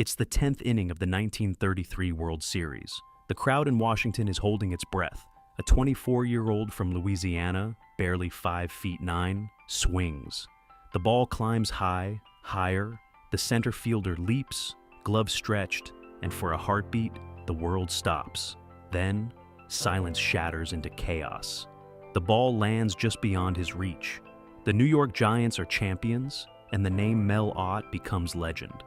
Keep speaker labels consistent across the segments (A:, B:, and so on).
A: It's the 10th inning of the 1933 World Series. The crowd in Washington is holding its breath. A 24-year-old from Louisiana, barely 5 feet 9, swings. The ball climbs high, higher. The center fielder leaps, gloves stretched, and for a heartbeat, the world stops. Then, silence shatters into chaos. The ball lands just beyond his reach. The New York Giants are champions, and the name Mel Ott becomes legend.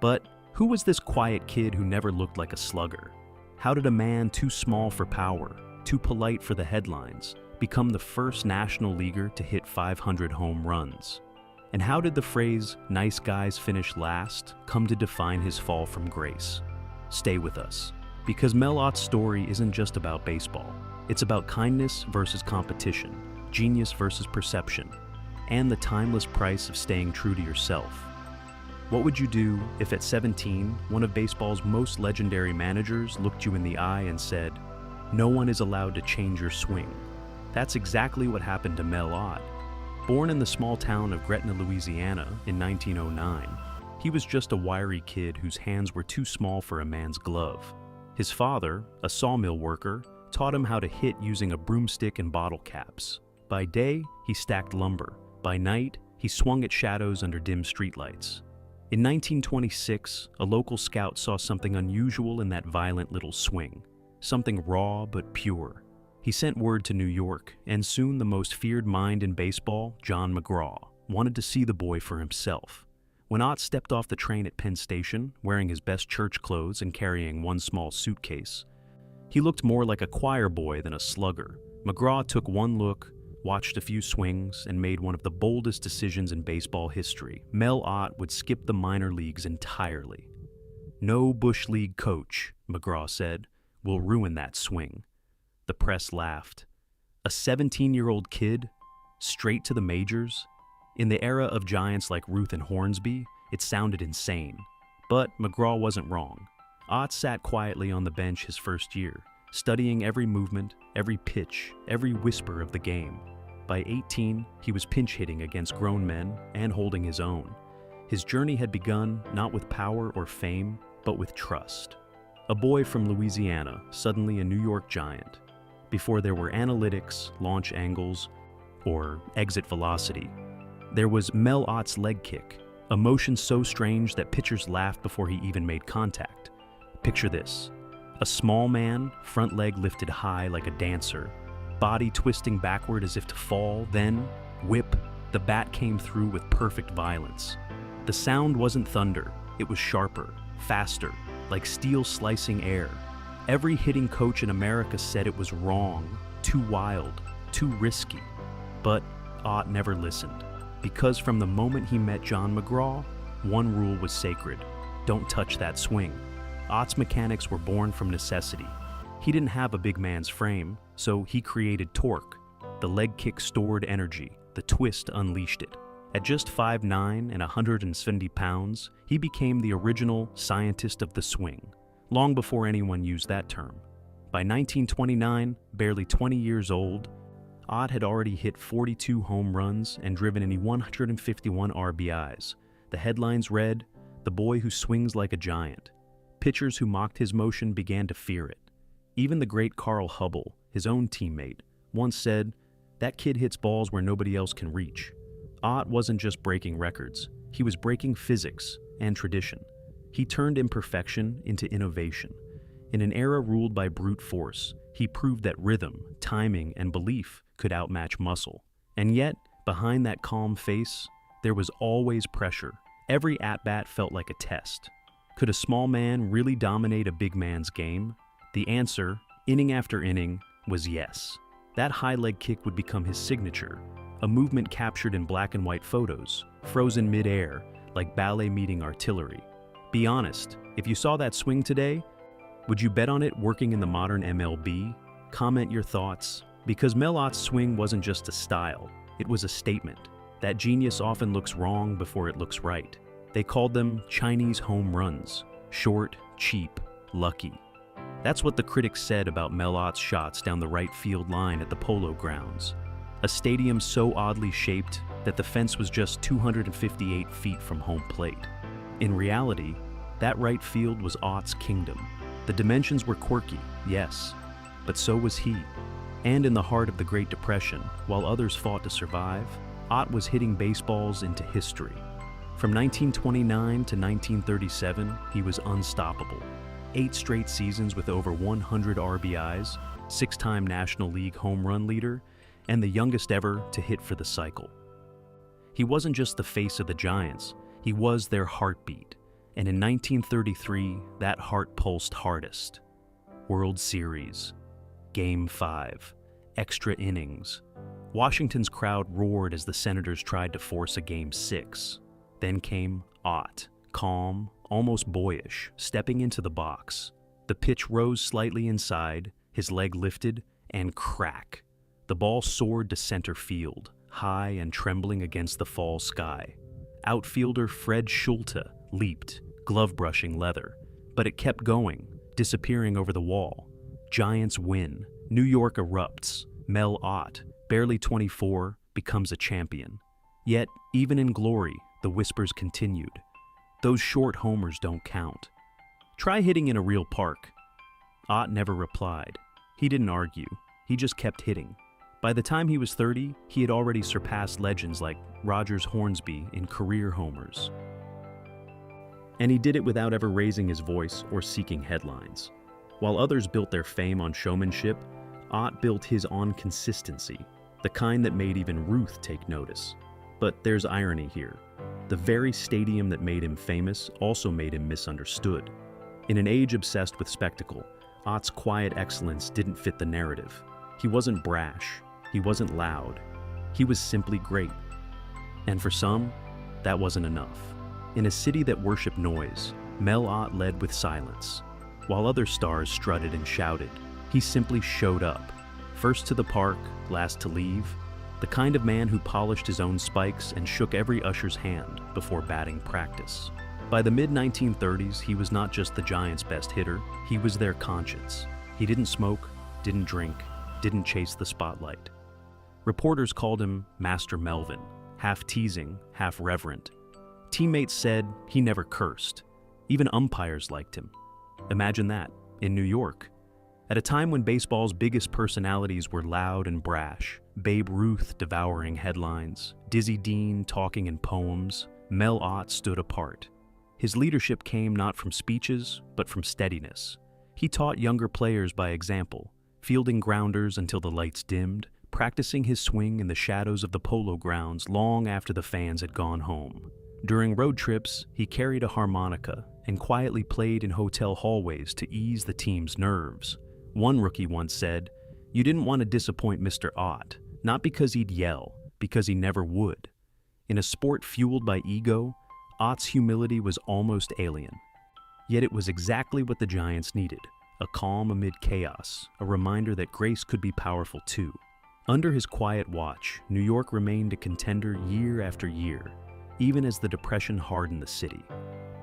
A: But who was this quiet kid who never looked like a slugger? How did a man too small for power, too polite for the headlines, become the first national leaguer to hit 500 home runs? And how did the phrase, "nice guys finish last," come to define his fall from grace? Stay with us, because Mel Ott's story isn't just about baseball. It's about kindness versus competition, genius versus perception, and the timeless price of staying true to yourself. What would you do if at 17, one of baseball's most legendary managers looked you in the eye and said, "No one is allowed to change your swing"? That's exactly what happened to Mel Ott. Born in the small town of Gretna, Louisiana in 1909, he was just a wiry kid whose hands were too small for a man's glove. His father, a sawmill worker, taught him how to hit using a broomstick and bottle caps. By day, he stacked lumber. By night, he swung at shadows under dim streetlights. In 1926, a local scout saw something unusual in that violent little swing, something raw but pure. He sent word to New York, and soon the most feared mind in baseball, John McGraw, wanted to see the boy for himself. When Ott stepped off the train at Penn Station, wearing his best church clothes and carrying one small suitcase, he looked more like a choir boy than a slugger. McGraw took one look, watched a few swings, and made one of the boldest decisions in baseball history. Mel Ott would skip the minor leagues entirely. "No Bush League coach," McGraw said, "will ruin that swing." The press laughed. A 17-year-old kid, straight to the majors? In the era of giants like Ruth and Hornsby, it sounded insane. But McGraw wasn't wrong. Ott sat quietly on the bench his first year, studying every movement, every pitch, every whisper of the game. By 18, he was pinch hitting against grown men and holding his own. His journey had begun not with power or fame, but with trust. A boy from Louisiana, suddenly a New York Giant. Before there were analytics, launch angles, or exit velocity, there was Mel Ott's leg kick, a motion so strange that pitchers laughed before he even made contact. Picture this: a small man, front leg lifted high like a dancer, body twisting backward as if to fall, then, whip, the bat came through with perfect violence. The sound wasn't thunder, it was sharper, faster, like steel slicing air. Every hitting coach in America said it was wrong, too wild, too risky. But Ott never listened, because from the moment he met John McGraw, one rule was sacred: don't touch that swing. Ott's mechanics were born from necessity. He didn't have a big man's frame, so he created torque. The leg kick stored energy, the twist unleashed it. At just 5'9" and 170 pounds, he became the original scientist of the swing, long before anyone used that term. By 1929, barely 20 years old, Ott had already hit 42 home runs and driven in 151 RBIs. The headlines read, "The boy who swings like a giant." Pitchers who mocked his motion began to fear it. Even the great Carl Hubble, his own teammate, once said, "That kid hits balls where nobody else can reach." Ott wasn't just breaking records, he was breaking physics and tradition. He turned imperfection into innovation. In an era ruled by brute force, he proved that rhythm, timing, and belief could outmatch muscle. And yet, behind that calm face, there was always pressure. Every at-bat felt like a test. Could a small man really dominate a big man's game? The answer, inning after inning, was yes. That high leg kick would become his signature, a movement captured in black and white photos, frozen mid-air, like ballet meeting artillery. Be honest, if you saw that swing today, would you bet on it working in the modern MLB? Comment your thoughts, because Mel Ott's swing wasn't just a style, it was a statement. That genius often looks wrong before it looks right. They called them Chinese home runs, short, cheap, lucky. That's what the critics said about Mel Ott's shots down the right field line at the Polo Grounds, a stadium so oddly shaped that the fence was just 258 feet from home plate. In reality, That right field was Ott's kingdom. The dimensions were quirky, yes, but so was he. And in the heart of the Great Depression, while others fought to survive, Ott was hitting baseballs into history. From 1929 to 1937, he was unstoppable. 8 straight seasons with over 100 RBIs, 6-time National League home run leader, and the youngest ever to hit for the cycle. He wasn't just the face of the Giants, he was their heartbeat. And in 1933, that heart pulsed hardest. World Series, Game 5, extra innings. Washington's crowd roared as the Senators tried to force a Game 6. Then came Ott, calm, almost boyish, stepping into the box. The pitch rose slightly inside, his leg lifted, and crack. The ball soared to center field, high and trembling against the fall sky. Outfielder Fred Schulte leaped, glove-brushing leather, but it kept going, disappearing over the wall. Giants win. New York erupts. Mel Ott, barely 24, becomes a champion. Yet, even in glory, the whispers continued. Those short homers don't count. Try hitting in a real park. Ott never replied. He didn't argue. He just kept hitting. By the time he was 30, he had already surpassed legends like Rogers Hornsby in career homers. And he did it without ever raising his voice or seeking headlines. While others built their fame on showmanship, Ott built his on consistency, the kind that made even Ruth take notice. But there's irony here. The very stadium that made him famous also made him misunderstood. In an age obsessed with spectacle, Ott's quiet excellence didn't fit the narrative. He wasn't brash. He wasn't loud. He was simply great. And for some, that wasn't enough. In a city that worshipped noise, Mel Ott led with silence. While other stars strutted and shouted, he simply showed up. First to the park, last to leave. The kind of man who polished his own spikes and shook every usher's hand before batting practice. By the mid-1930s, he was not just the Giants' best hitter, he was their conscience. He didn't smoke, didn't drink, didn't chase the spotlight. Reporters called him Master Melvin, half teasing, half reverent. Teammates said he never cursed. Even umpires liked him. Imagine that, in New York. At a time when baseball's biggest personalities were loud and brash, Babe Ruth devouring headlines, Dizzy Dean talking in poems, Mel Ott stood apart. His leadership came not from speeches, but from steadiness. He taught younger players by example, fielding grounders until the lights dimmed, practicing his swing in the shadows of the polo grounds long after the fans had gone home. During road trips, he carried a harmonica and quietly played in hotel hallways to ease the team's nerves. One rookie once said, "You didn't want to disappoint Mr. Ott, not because he'd yell, because he never would." In a sport fueled by ego, Ott's humility was almost alien. Yet it was exactly what the Giants needed, a calm amid chaos, a reminder that grace could be powerful too. Under his quiet watch, New York remained a contender year after year, even as the Depression hardened the city.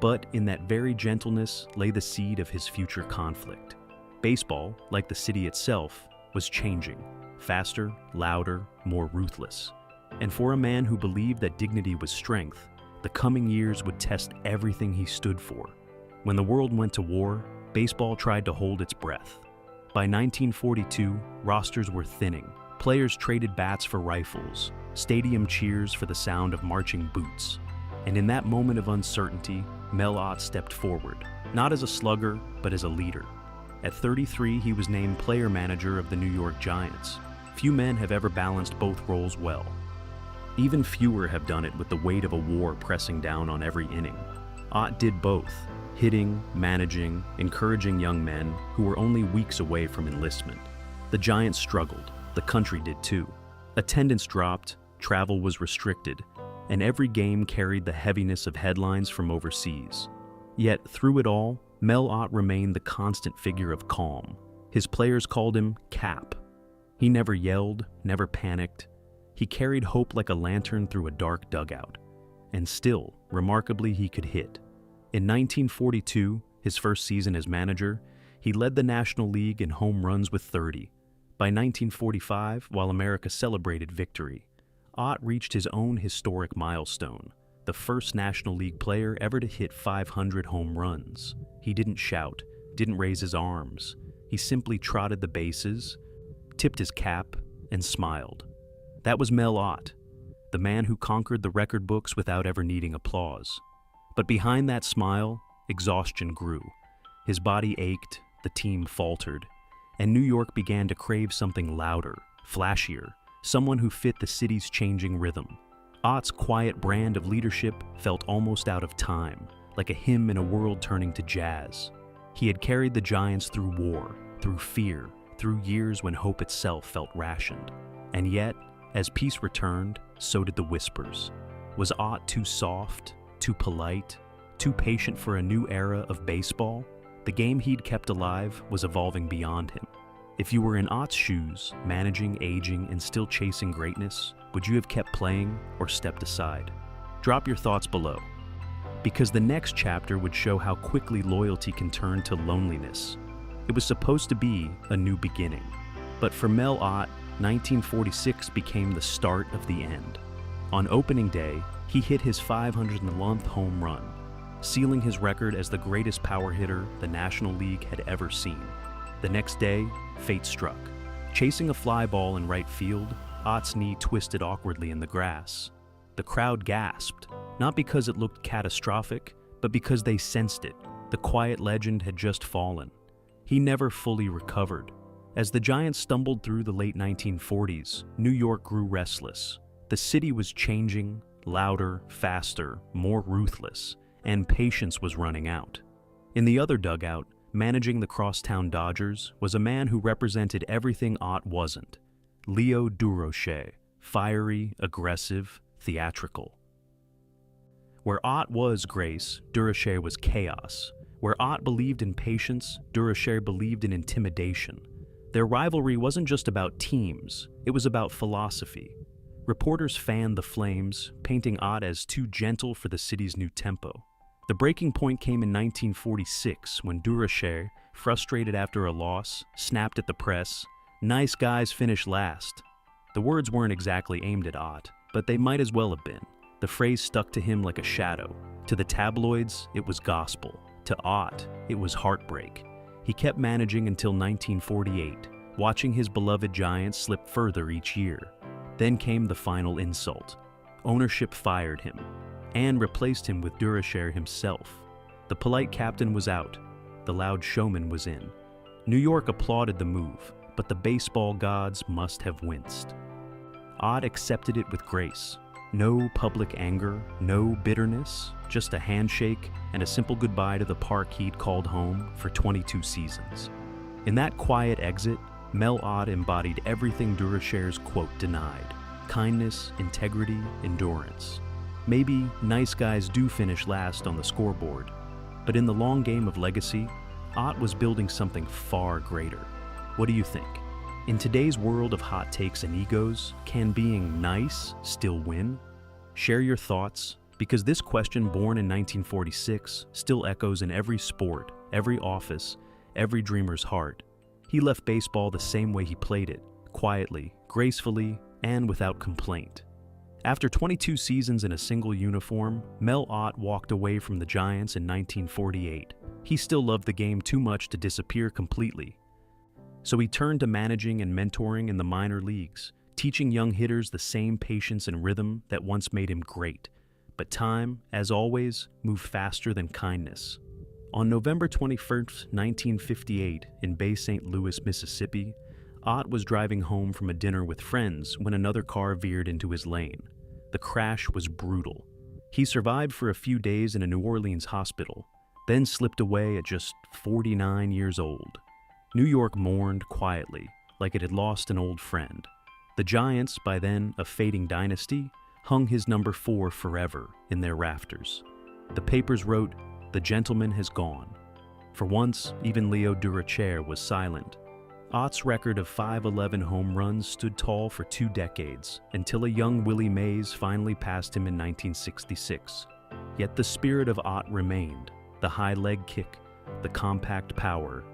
A: But in that very gentleness lay the seed of his future conflict. Baseball, like the city itself, was changing, faster, louder, more ruthless. And for a man who believed that dignity was strength, the coming years would test everything he stood for. When the world went to war, baseball tried to hold its breath. By 1942, rosters were thinning. Players traded bats for rifles, stadium cheers for the sound of marching boots. And in that moment of uncertainty, Mel Ott stepped forward, not as a slugger, but as a leader. At 33, he was named player manager of the New York Giants. Few men have ever balanced both roles well. Even fewer have done it with the weight of a war pressing down on every inning. Ott did both, hitting, managing, encouraging young men who were only weeks away from enlistment. The Giants struggled. The country did too. Attendance dropped, travel was restricted, and every game carried the heaviness of headlines from overseas. Yet, through it all, Mel Ott remained the constant figure of calm. His players called him Cap. He never yelled, never panicked. He carried hope like a lantern through a dark dugout. And still, remarkably, he could hit. In 1942, his first season as manager, he led the National League in home runs with 30. By 1945, while America celebrated victory, Ott reached his own historic milestone, the first National League player ever to hit 500 home runs. He didn't shout, didn't raise his arms. He simply trotted the bases, tipped his cap, and smiled. That was Mel Ott, the man who conquered the record books without ever needing applause. But behind that smile, exhaustion grew. His body ached, the team faltered, and New York began to crave something louder, flashier, someone who fit the city's changing rhythm. Ott's quiet brand of leadership felt almost out of time, like a hymn in a world turning to jazz. He had carried the Giants through war, through fear, through years when hope itself felt rationed. And yet, as peace returned, so did the whispers. Was Ott too soft, too polite, too patient for a new era of baseball? The game he'd kept alive was evolving beyond him. If you were in Ott's shoes, managing, aging, and still chasing greatness, would you have kept playing or stepped aside? Drop your thoughts below, because the next chapter would show how quickly loyalty can turn to loneliness. It was supposed to be a new beginning, but for Mel Ott, 1946 became the start of the end. On opening day, he hit his 511th home run, sealing his record as the greatest power hitter the National League had ever seen. The next day, fate struck. Chasing a fly ball in right field, Ott's knee twisted awkwardly in the grass. The crowd gasped, not because it looked catastrophic, but because they sensed it. The quiet legend had just fallen. He never fully recovered. As the Giants stumbled through the late 1940s, New York grew restless. The city was changing, louder, faster, more ruthless, and patience was running out. In the other dugout, managing the crosstown Dodgers, was a man who represented everything Ott wasn't. Leo Durocher, fiery, aggressive, theatrical. Where Ott was grace, Durocher was chaos. Where Ott believed in patience, Durocher believed in intimidation. Their rivalry wasn't just about teams, it was about philosophy. Reporters fanned the flames, painting Ott as too gentle for the city's new tempo. The breaking point came in 1946 when Durocher, frustrated after a loss, snapped at the press, "Nice guys finish last." The words weren't exactly aimed at Ott, but they might as well have been. The phrase stuck to him like a shadow. To the tabloids, it was gospel. To Ott, it was heartbreak. He kept managing until 1948, watching his beloved Giants slip further each year. Then came the final insult. Ownership fired him and replaced him with Durocher himself. The polite captain was out. The loud showman was in. New York applauded the move, but the baseball gods must have winced. Ott accepted it with grace. No public anger, no bitterness, just a handshake and a simple goodbye to the park he'd called home for 22 seasons. In that quiet exit, Mel Ott embodied everything Durocher's quote denied: kindness, integrity, endurance. Maybe nice guys do finish last on the scoreboard, but in the long game of legacy, Ott was building something far greater. What do you think? In today's world of hot takes and egos, can being nice still win? Share your thoughts, because this question, born in 1946, still echoes in every sport, every office, every dreamer's heart. He left baseball the same way he played it, quietly, gracefully, and without complaint. After 22 seasons in a single uniform, Mel Ott walked away from the Giants in 1948. He still loved the game too much to disappear completely. So he turned to managing and mentoring in the minor leagues, teaching young hitters the same patience and rhythm that once made him great. But time, as always, moved faster than kindness. On November 21st, 1958, in Bay St. Louis, Mississippi, Ott was driving home from a dinner with friends when another car veered into his lane. The crash was brutal. He survived for a few days in a New Orleans hospital, then slipped away at just 49 years old. New York mourned quietly, like it had lost an old friend. The Giants, by then a fading dynasty, hung his number 4 forever in their rafters. The papers wrote, "The gentleman has gone." For once, even Leo Durocher was silent. Ott's record of 511 home runs stood tall for 2 decades, until a young Willie Mays finally passed him in 1966. Yet the spirit of Ott remained: the high leg kick, the compact power,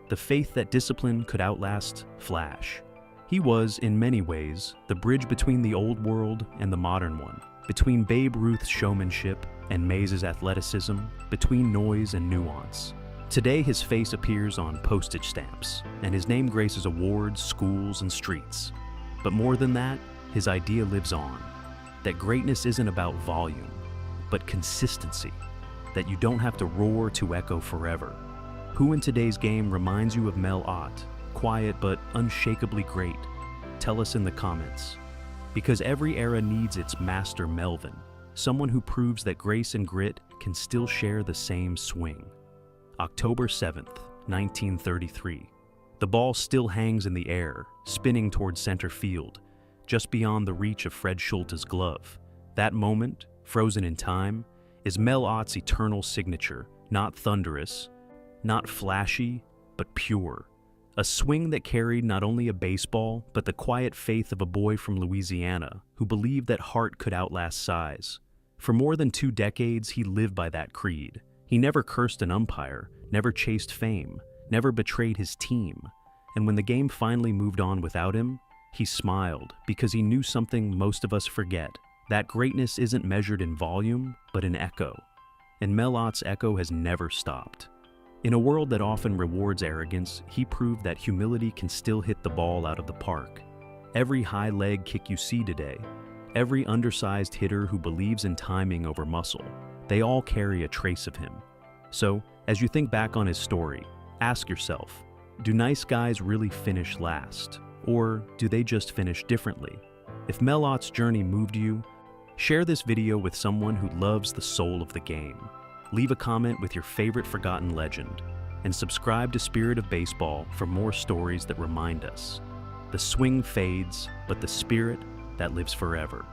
A: the faith that discipline could outlast flash. He was, in many ways, the bridge between the old world and the modern one. between Babe Ruth's showmanship and Mays' athleticism, between noise and nuance. Today, his face appears on postage stamps, and his name graces awards, schools, and streets. But more than that, his idea lives on, that greatness isn't about volume, but consistency, that you don't have to roar to echo forever. Who in today's game reminds you of Mel Ott, quiet but unshakably great? Tell us in the comments. Because every era needs its master Melvin, someone who proves that grace and grit can still share the same swing. October 7th, 1933. The ball still hangs in the air, spinning towards center field, just beyond the reach of Fred Schulte's glove. That moment, frozen in time, is Mel Ott's eternal signature, not thunderous, not flashy, but pure. A swing that carried not only a baseball, but the quiet faith of a boy from Louisiana who believed that heart could outlast size. For more than 2 decades, he lived by that creed. He never cursed an umpire, never chased fame, never betrayed his team. And when the game finally moved on without him, he smiled because he knew something most of us forget, that greatness isn't measured in volume, but in echo. And Mel Ott's echo has never stopped. In a world that often rewards arrogance, he proved that humility can still hit the ball out of the park. Every high leg kick you see today, every undersized hitter who believes in timing over muscle, they all carry a trace of him. So, as you think back on his story, ask yourself, do nice guys really finish last? Or do they just finish differently? If Mel Ott's journey moved you, share this video with someone who loves the soul of the game. Leave a comment with your favorite forgotten legend, and subscribe to Spirit of Baseball for more stories that remind us. The swing fades, but the spirit, that lives forever.